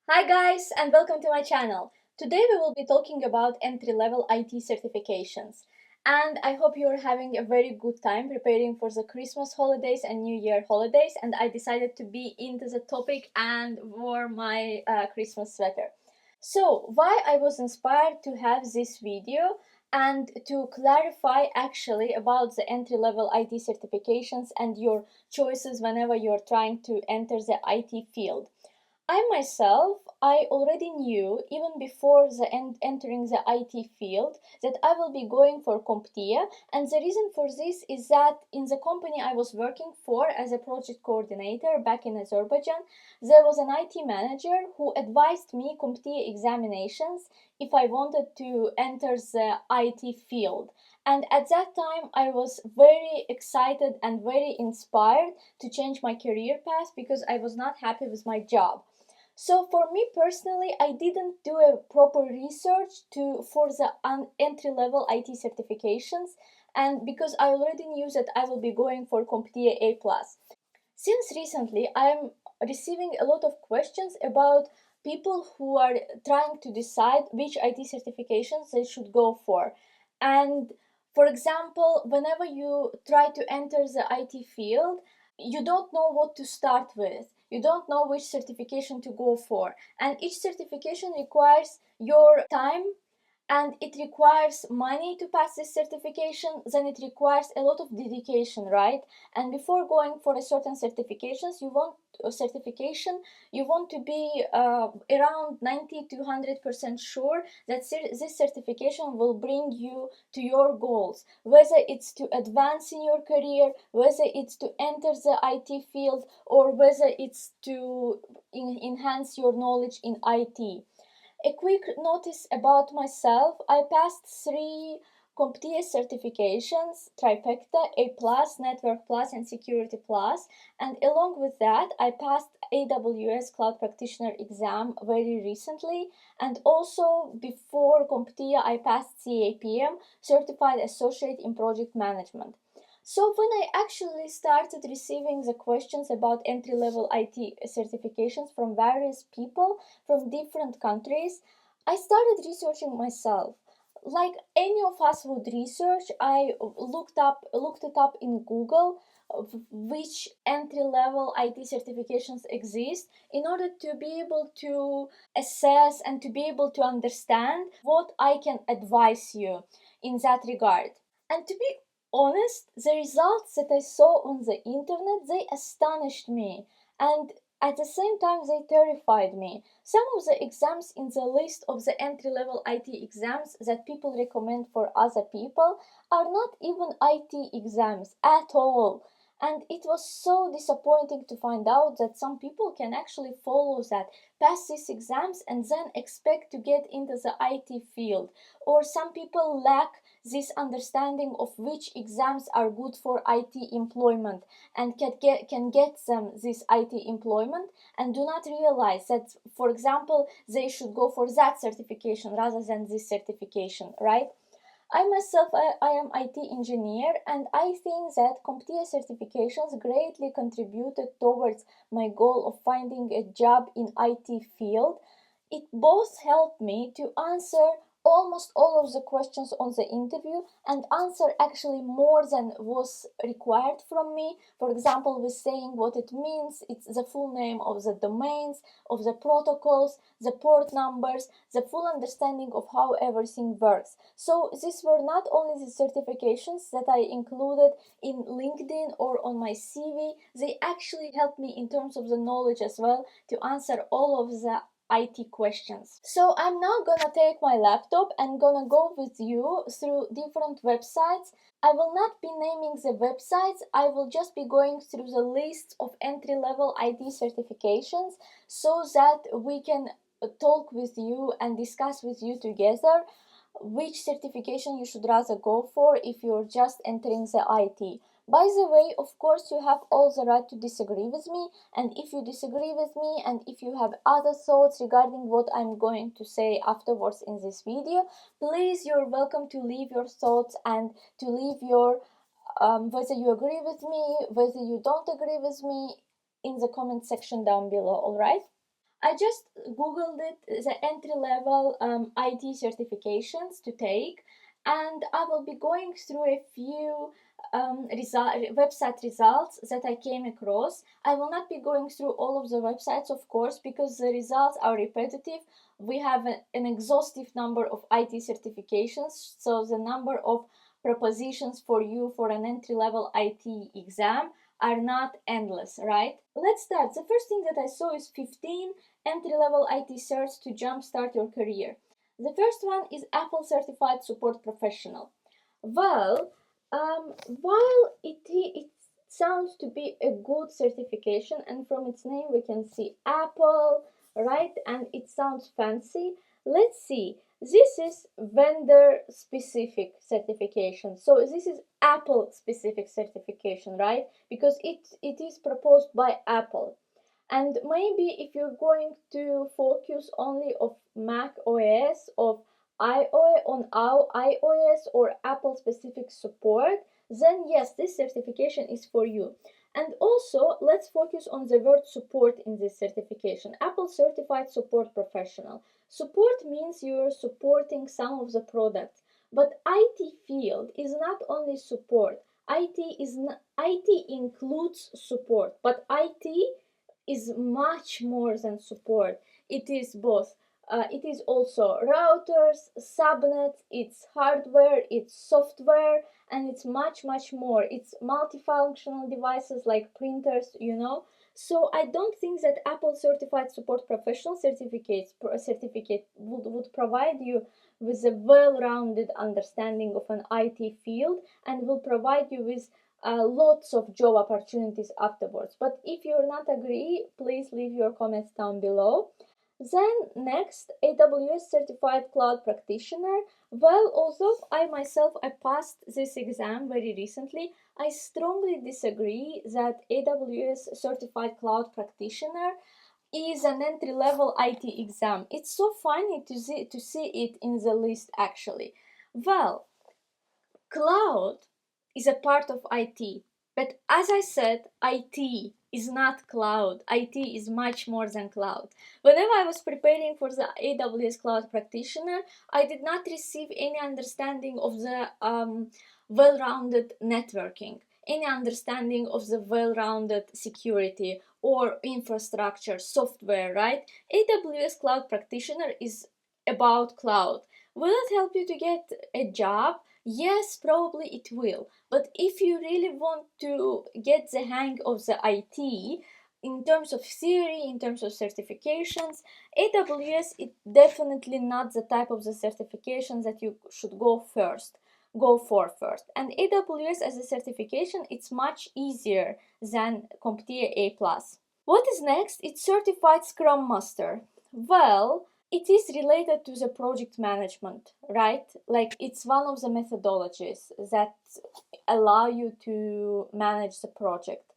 Hi guys, and welcome to my channel. Today we will be talking about entry-level IT certifications. And I hope you're having a very good time preparing for the Christmas holidays and New Year holidays, and I decided to be into the topic and wore my Christmas sweater. So, why I was inspired to have this video and to clarify actually about the entry-level IT certifications and your choices whenever you're trying to enter the IT field. I already knew even before entering the IT field that I will be going for COMPTIA, and the reason for this is that in the company I was working for as a project coordinator back in Azerbaijan, there was an IT manager who advised me COMPTIA examinations if I wanted to enter the IT field. And at that time, I was very excited and very inspired to change my career path because I was not happy with my job. So for me personally, I didn't do a proper research for the entry-level IT certifications, and because I already knew that I will be going for CompTIA A+. Since recently, I'm receiving a lot of questions about people who are trying to decide which IT certifications they should go for. And for example, whenever you try to enter the IT field, you don't know what to start with. You don't know which certification to go for. And each certification requires your time and it requires money to pass this certification. Then it requires a lot of dedication, right? And before going for a certain certification, you want to be around 90 to 100% sure that this certification will bring you to your goals, whether it's to advance in your career, whether it's to enter the IT field, or whether it's to enhance your knowledge in IT. A quick notice about myself: I passed three CompTIA certifications: TRIFECTA, A+, Network Plus, and Security Plus. And along with that, I passed AWS Cloud Practitioner exam very recently. And also before CompTIA, I passed CAPM, Certified Associate in Project Management. So when I actually started receiving the questions about entry-level IT certifications from various people from different countries, I started researching myself. Like any of us would research, I looked it up in Google of which entry-level IT certifications exist in order to be able to assess and to be able to understand what I can advise you in that regard. And to be honest, the results that I saw on the internet, they astonished me, and at the same time they terrified me. Some of the exams in the list of the entry-level IT exams that people recommend for other people are not even IT exams at all. And it was so disappointing to find out that some people can actually follow that, pass these exams, and then expect to get into the IT field. Or some people lack this understanding of which exams are good for IT employment and can get them this IT employment and do not realize that, for example, they should go for that certification rather than this certification, right? I myself, I am IT engineer, and I think that CompTIA certifications greatly contributed towards my goal of finding a job in IT field. It both helped me to answer almost all of the questions on the interview and answer actually more than was required from me. For example, with saying what it means, it's the full name of the domains, of the protocols, the port numbers, the full understanding of how everything works. So these were not only the certifications that I included in LinkedIn or on my CV, they actually helped me in terms of the knowledge as well to answer all of the IT questions. So I'm now gonna take my laptop and gonna go with you through different websites. I will not be naming the websites, I will just be going through the list of entry-level IT certifications so that we can talk with you and discuss with you together which certification you should rather go for if you're just entering the IT. By the way, of course, you have all the right to disagree with me, and if you disagree with me and if you have other thoughts regarding what I'm going to say afterwards in this video, please, you're welcome to leave your thoughts and to leave your whether you agree with me, whether you don't agree with me in the comment section down below, alright? I just googled it, the entry-level IT certifications to take, and I will be going through a few website results that I came across. I will not be going through all of the websites, of course, because the results are repetitive. We have an exhaustive number of IT certifications, so the number of propositions for you for an entry-level IT exam are not endless, right? Let's start. The first thing that I saw is 15 entry-level IT certs to jumpstart your career. The first one is Apple Certified Support Professional. Well, while it sounds to be a good certification, and from its name we can see Apple, right? And it sounds fancy. Let's see. This is vendor specific certification. So this is Apple specific certification, right? Because it is proposed by Apple. And maybe if you're going to focus only of Mac OS, of iOS or Apple specific support, then yes, this certification is for you. And also, let's focus on the word support in this certification. Apple Certified Support Professional. Support means you're supporting some of the products, but IT field is not only support. IT includes support, but IT is much more than support. It is both. It is also routers, subnets, it's hardware, it's software, and it's much more. It's multifunctional devices like printers, you know. So I don't think that Apple Certified Support Professional certificate would provide you with a well-rounded understanding of an IT field and will provide you with lots of job opportunities afterwards. But if you're not agree, please leave your comments down below. Then next, AWS Certified Cloud Practitioner. Well, although I passed this exam very recently, I strongly disagree that AWS Certified Cloud Practitioner is an entry-level IT exam. It's so funny to see it in the list actually. Well, cloud is a part of IT, but as I said, IT is not cloud. IT is much more than cloud. Whenever I was preparing for the AWS Cloud Practitioner, I did not receive any understanding of the well-rounded networking, any understanding of the well-rounded security or infrastructure, software, right? AWS Cloud Practitioner is about cloud. Will it help you to get a job? Yes, probably it will. But if you really want to get the hang of the IT, in terms of theory, in terms of certifications, AWS is definitely not the type of the certification that you should go for first. And AWS as a certification, it's much easier than CompTIA A+. What is next? It's Certified Scrum Master. Well, it is related to the project management, right? Like it's one of the methodologies that allow you to manage the project.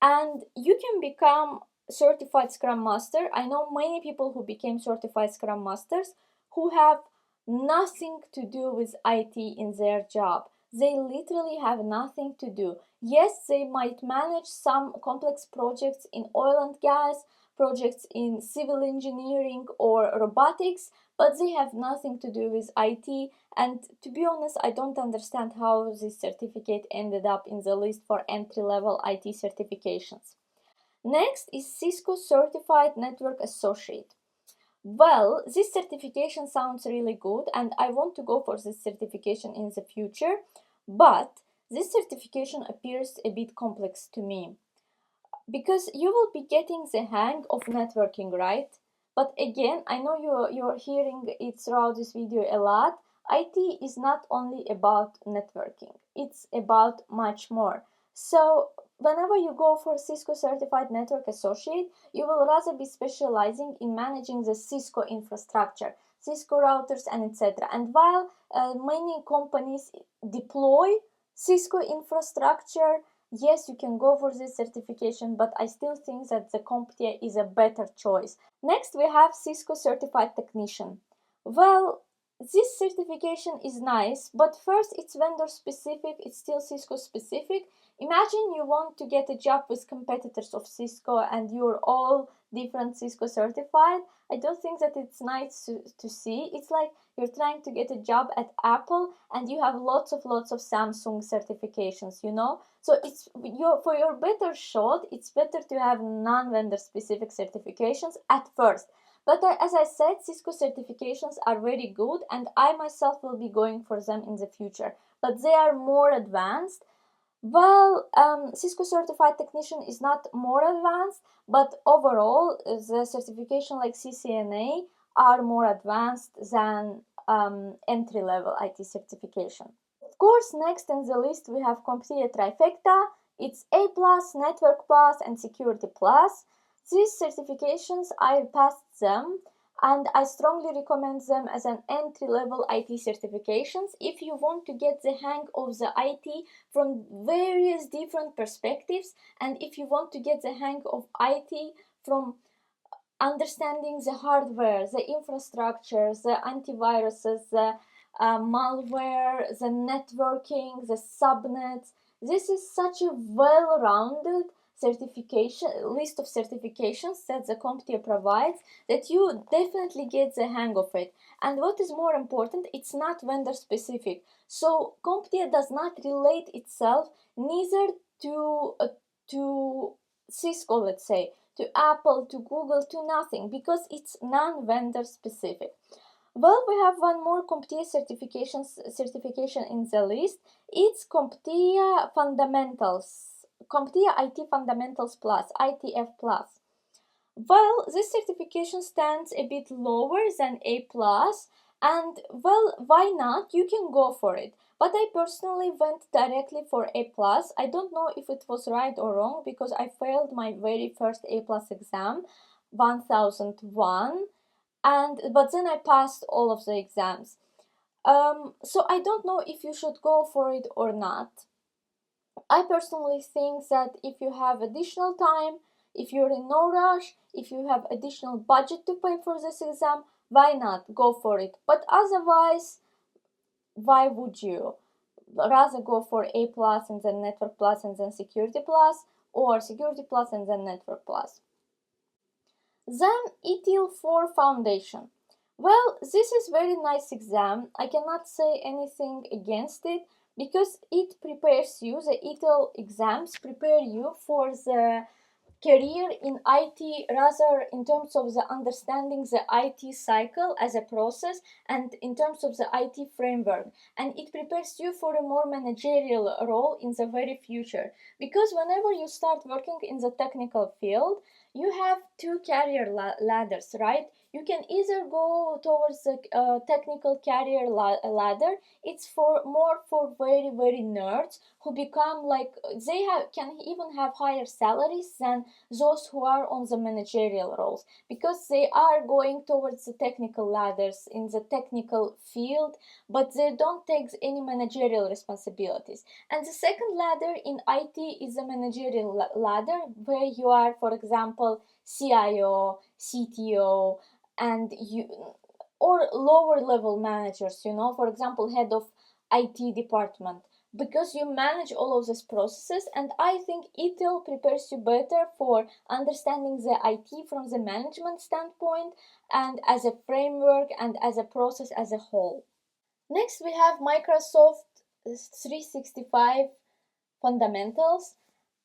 And you can become certified Scrum Master. I know many people who became certified Scrum Masters who have nothing to do with IT in their job. They literally have nothing to do. Yes, they might manage some complex projects in oil and gas, projects in civil engineering or robotics, but they have nothing to do with IT. And to be honest, I don't understand how this certificate ended up in the list for entry-level IT certifications. Next is Cisco Certified Network Associate. Well, this certification sounds really good and I want to go for this certification in the future, but this certification appears a bit complex to me. Because you will be getting the hang of networking, right? But again, I know you're hearing it throughout this video a lot. IT is not only about networking, it's about much more. So whenever you go for Cisco Certified Network Associate, you will rather be specializing in managing the Cisco infrastructure, Cisco routers and etc. And while many companies deploy Cisco infrastructure, yes, you can go for this certification, but I still think that the CompTIA is a better choice. Next, we have Cisco Certified Technician. Well, this certification is nice, but first it's vendor specific, it's still Cisco specific. Imagine you want to get a job with competitors of Cisco and you're all different Cisco certified. I don't think that it's nice to see. It's like you're trying to get a job at Apple and you have lots of Samsung certifications, you know? So it's for your better shot, it's better to have non-vendor specific certifications at first. But as I said, Cisco certifications are very good and I myself will be going for them in the future. But they are more advanced. Well, Cisco Certified Technician is not more advanced, but overall, the certification like CCNA are more advanced than entry-level IT certification. Of course, next in the list we have COMPTIA TRIFECTA. It's A+, Network Plus, and Security Plus. These certifications, I passed them, and I strongly recommend them as an entry-level IT certifications if you want to get the hang of the IT from various different perspectives, and if you want to get the hang of IT from understanding the hardware, the infrastructure, the antiviruses, the malware, the networking, the subnets. This is such a well-rounded certification list of certifications that the CompTIA provides that you definitely get the hang of it. And what is more important, it's not vendor specific. So CompTIA does not relate itself neither to Cisco, let's say, to Apple, to Google, to nothing, because it's non-vendor specific. Well, we have one more CompTIA certification in the list. It's CompTIA Fundamentals, CompTIA IT Fundamentals Plus, ITF Plus. Well, this certification stands a bit lower than A+, and well, why not? You can go for it. But I personally went directly for A+. I don't know if it was right or wrong because I failed my very first A+ exam, 1001, but then I passed all of the exams. So I don't know if you should go for it or not. I personally think that if you have additional time, if you're in no rush, if you have additional budget to pay for this exam, why not? Go for it. But otherwise, why would you? Rather go for A+ and then Network Plus and then Security Plus, or Security Plus and then Network Plus. Then ITIL 4 Foundation. Well, this is very nice exam. I cannot say anything against it because it prepares you, the ITIL exams prepare you for the career in IT, rather in terms of the understanding the IT cycle as a process and in terms of the IT framework, and it prepares you for a more managerial role in the very future, because whenever you start working in the technical field you have two career ladders, right? You can either go towards the technical career ladder. It's for very nerds who become like can even have higher salaries than those who are on the managerial roles, because they are going towards the technical ladders in the technical field, but they don't take any managerial responsibilities. And the second ladder in IT is the managerial ladder, where you are, for example, CIO, CTO, and or lower level managers, you know, for example, head of IT department, because you manage all of these processes. And I think ITIL prepares you better for understanding the IT from the management standpoint and as a framework and as a process as a whole. Next, we have Microsoft 365 Fundamentals.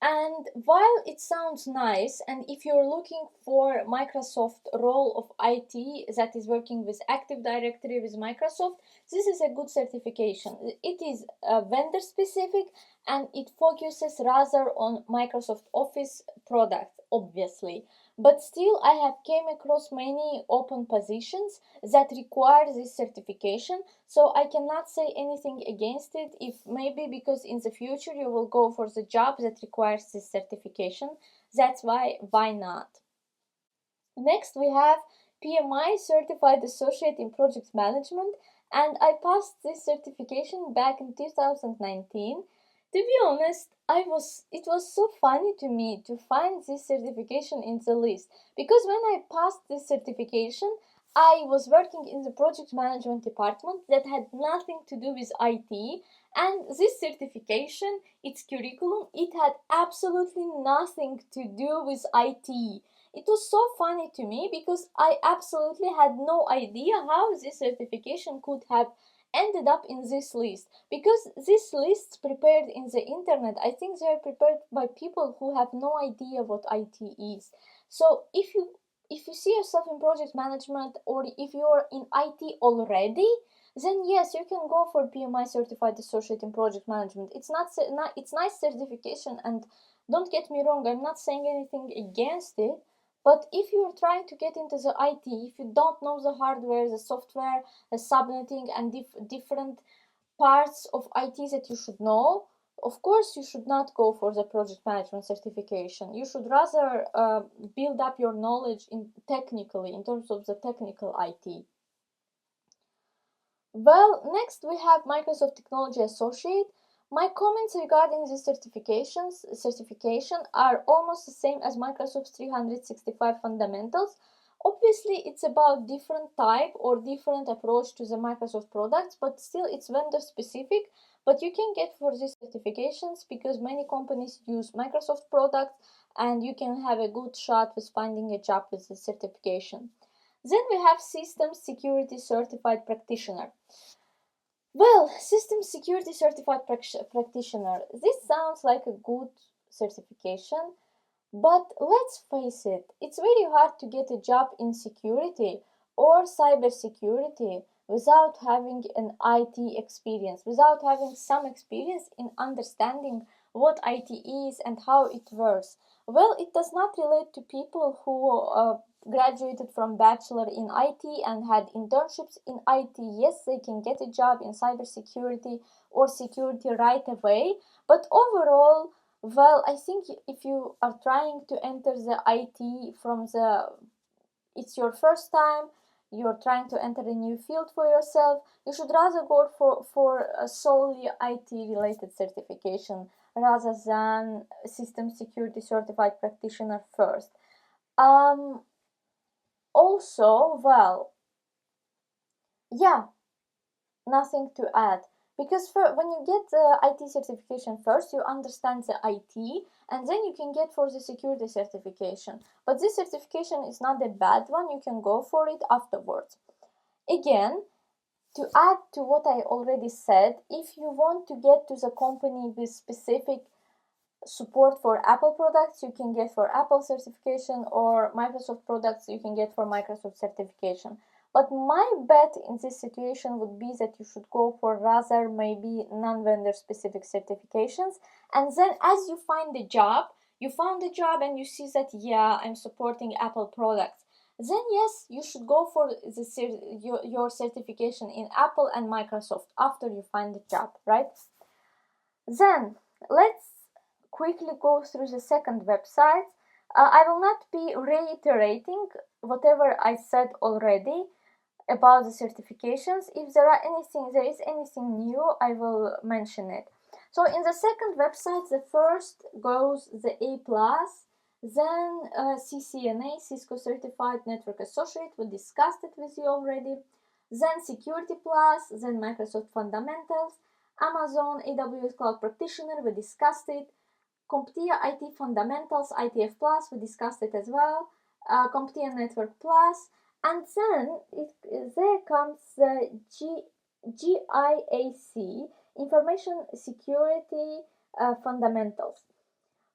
And while it sounds nice, and if you're looking for Microsoft role of IT that is working with Active Directory with Microsoft, this is a good certification. It is vendor specific and it focuses rather on Microsoft Office products, obviously. But still, I have came across many open positions that require this certification, so I cannot say anything against it, if maybe because in the future you will go for the job that requires this certification. That's why not? Next, we have PMI Certified Associate in Project Management, and I passed this certification back in 2019. To be honest, it was so funny to me to find this certification in the list, because when I passed this certification, I was working in the project management department that had nothing to do with IT, and this certification, its curriculum, it had absolutely nothing to do with IT. It was so funny to me because I absolutely had no idea how this certification could have ended up in this list, because these lists prepared in the internet, I think they are prepared by people who have no idea what IT is. So if you see yourself in project management, or if you're in IT already, then yes, you can go for PMI certified associate in project management. It's nice certification, and don't get me wrong, I'm not saying anything against it. But if you're trying to get into the IT, if you don't know the hardware, the software, the subnetting, and different parts of IT that you should know, of course you should not go for the project management certification. You should rather build up your knowledge technically, in terms of the technical IT. Well, next we have Microsoft Technology Associate. My comments regarding this certification are almost the same as Microsoft's 365 fundamentals. Obviously, it's about different type or different approach to the Microsoft products, but still it's vendor specific. But you can get for these certifications because many companies use Microsoft products, and you can have a good shot with finding a job with this certification. Then we have Systems Security Certified Practitioner. Well, Systems Security Certified Practitioner. This sounds like a good certification, but let's face it, it's very hard to get a job in security or cybersecurity without having an IT experience, without having some experience in understanding what IT is and how it works. Well, it does not relate to people who graduated from bachelor in IT and had internships in IT. Yes, they can get a job in cybersecurity or security right away, but overall, well, I think if you are trying to enter the IT it's your first time, you're trying to enter a new field for yourself, you should rather go for a solely IT related certification rather than System Security Certified Practitioner first. Also, well, yeah, nothing to add. Because when you get the IT certification first, you understand the IT, and then you can get for the security certification. But this certification is not a bad one, you can go for it afterwards. Again, to add to what I already said, if you want to get to the company with specific support for Apple products, you can get for Apple certification, or Microsoft products, you can get for Microsoft certification. But my bet in this situation would be that you should go for rather maybe non-vendor specific certifications, and then as you find a job, you found a job and you see that, yeah, I'm supporting Apple products, then yes, you should go for your certification in Apple and Microsoft after you find a job, right? Then let's quickly go through the second website. I will not be reiterating whatever I said already about the certifications. If there is anything new, I will mention it. So in the second website, the first goes the A+, then CCNA, Cisco Certified Network Associate, we discussed it with you already, then Security Plus, then Microsoft Fundamentals, Amazon AWS Cloud Practitioner, we discussed it, COMPTIA IT Fundamentals, ITF Plus, we discussed it as well, COMPTIA Network Plus, and then there comes the GIAC, Information Security Fundamentals.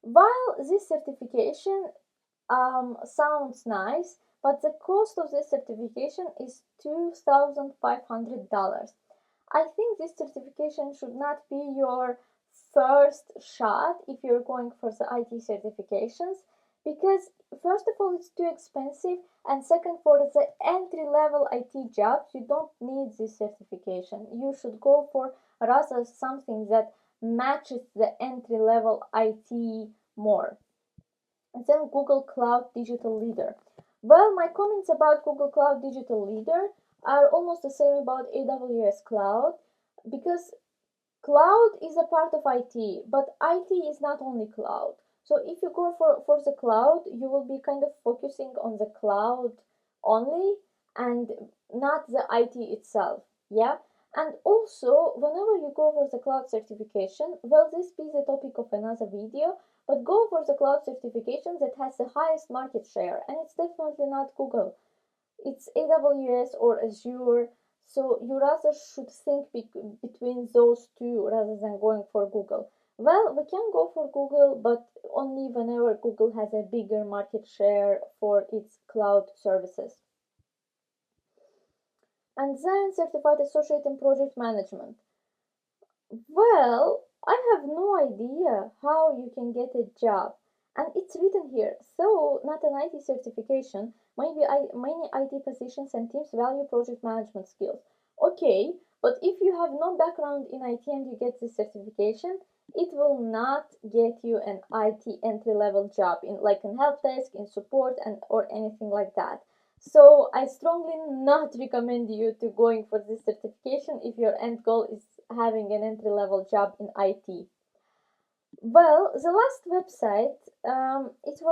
While this certification sounds nice, but the cost of this certification is $2,500. I think this certification should not be your first shot if you're going for the IT certifications, because first of all, it's too expensive, and second, for the entry-level IT jobs, you don't need this certification. You should go for rather something that matches the entry-level IT more. And then Google Cloud Digital Leader. Well, my comments about Google Cloud Digital Leader are almost the same about AWS Cloud, because cloud is a part of IT, but IT is not only cloud. So if you go for the cloud, you will be kind of focusing on the cloud only, and not the IT itself. Yeah. And also, whenever you go for the cloud certification, will this be the topic of another video, but go for the cloud certification that has the highest market share, and it's definitely not Google. It's AWS or Azure, so you rather should think between those two rather than going for Google. Well, we can go for Google, but only whenever Google has a bigger market share for its cloud services. And then Certified Associate in Project Management. Well, I have no idea how you can get a job. And it's written here, so not an IT certification, many IT positions and teams value project management skills. Okay, but if you have no background in IT and you get this certification, it will not get you an IT entry-level job in help desk, in support, and or anything like that. So I strongly not recommend you to going for this certification if your end goal is having an entry-level job in IT. Well, the last website, it's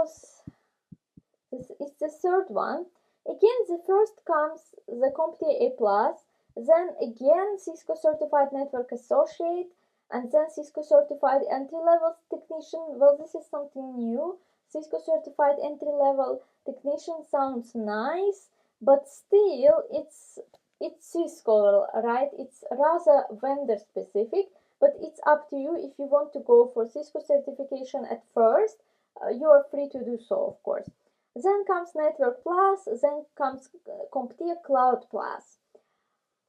the third one. Again, the first comes the COMPTIA A+, then again Cisco Certified Network Associate, and then Cisco Certified Entry-Level Technician. Well, this is something new. Cisco Certified Entry-Level Technician sounds nice, but still it's Cisco, right? It's rather vendor specific, but it's up to you. If you want to go for Cisco certification at first, you are free to do so, of course. Then comes Network Plus, then comes CompTIA Cloud Plus.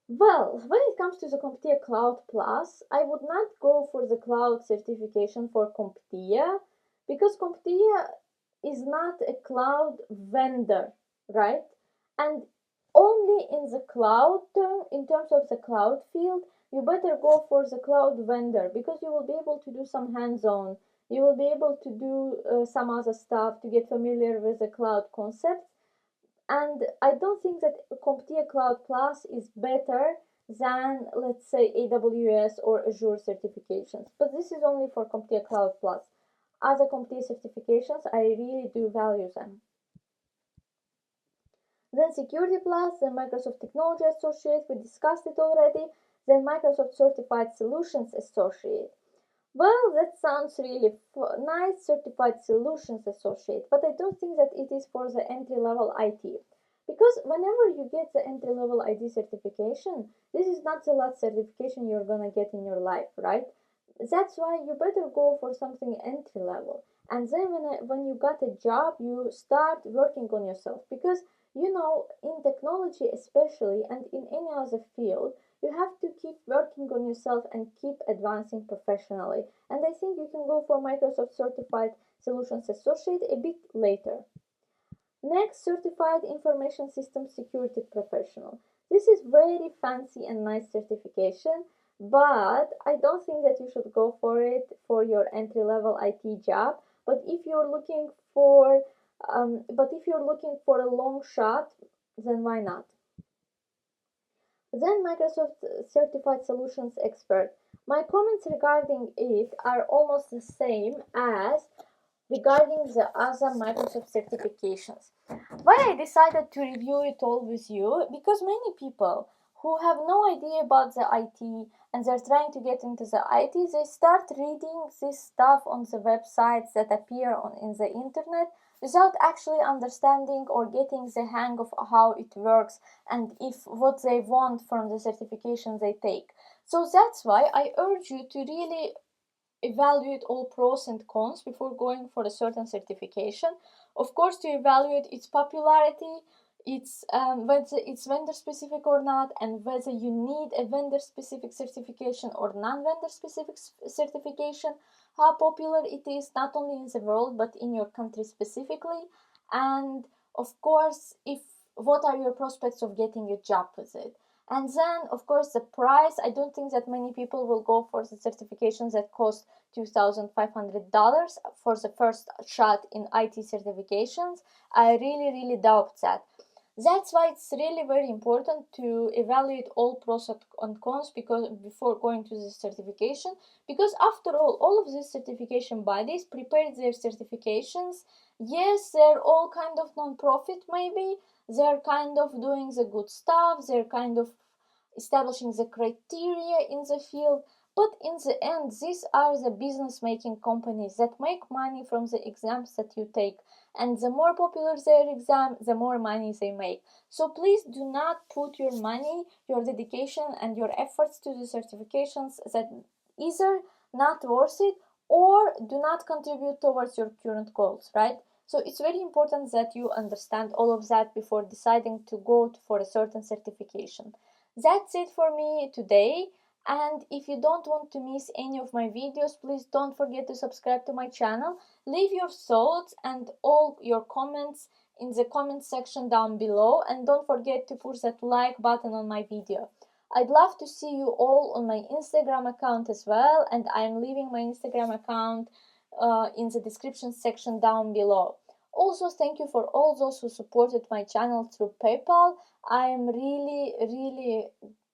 Well, when it comes to the CompTIA Cloud Plus, I would not go for the cloud certification for CompTIA because CompTIA is not a cloud vendor, right? And only in the cloud term, in terms of the cloud field, you better go for the cloud vendor because you will be able to do some hands-on. You will be able to do some other stuff to get familiar with the cloud concepts. And I don't think that CompTIA Cloud Plus is better than, let's say, AWS or Azure certifications. But this is only for CompTIA Cloud Plus. Other CompTIA certifications, I really do value them. Then Security Plus, then Microsoft Technology Associate, we discussed it already. Then Microsoft Certified Solutions Associate. Well, that sounds really nice, Certified Solutions Associate, but I don't think that it is for the entry-level IT. Because whenever you get the entry-level IT certification, this is not the last certification you're gonna get in your life, right? That's why you better go for something entry-level. And then when you got a job, you start working on yourself. Because, in technology especially, and in any other field, you have to keep working on yourself and keep advancing professionally. And I think you can go for Microsoft Certified Solutions Associate a bit later. Next, Certified Information System Security Professional. This is very fancy and nice certification, but I don't think that you should go for it for your entry-level IT job. But if you're looking for a long shot, then why not? Then Microsoft Certified Solutions Expert. My comments regarding it are almost the same as regarding the other Microsoft certifications. Why I decided to review it all with you? Because many people who have no idea about the IT and they're trying to get into the IT, they start reading this stuff on the websites that appear in the internet without actually understanding or getting the hang of how it works and if what they want from the certification they take. So that's why I urge you to really evaluate all pros and cons before going for a certain certification. Of course, to evaluate its popularity, whether it's vendor specific or not, and whether you need a vendor specific certification or non-vendor specific certification, how popular it is not only in the world but in your country specifically, and of course, what are your prospects of getting a job with it. And then, of course, the price. I don't think that many people will go for the certifications that cost $2,500 for the first shot in IT certifications. I really, really doubt that. That's why it's really very important to evaluate all pros and cons before going to the certification. Because after all of these certification bodies prepare their certifications. Yes, they're all kind of non-profit maybe, they're kind of doing the good stuff, they're kind of establishing the criteria in the field. But in the end, these are the business-making companies that make money from the exams that you take. And the more popular their exam, the more money they make. So please do not put your money, your dedication, and your efforts to the certifications that either not worth it or do not contribute towards your current goals, right? So it's very important that you understand all of that before deciding to go for a certain certification. That's it for me today. And if you don't want to miss any of my videos, please don't forget to subscribe to my channel. Leave your thoughts and all your comments in the comment section down below, and don't forget to push that like button on my video. I'd love to see you all on my Instagram account as well, and I'm leaving my Instagram account in the description section down below. Also, thank you for all those who supported my channel through PayPal. I am really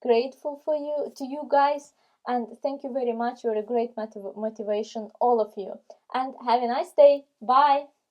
grateful to you guys, and thank you very much. You're a great motivation, all of you. And have a nice day. Bye.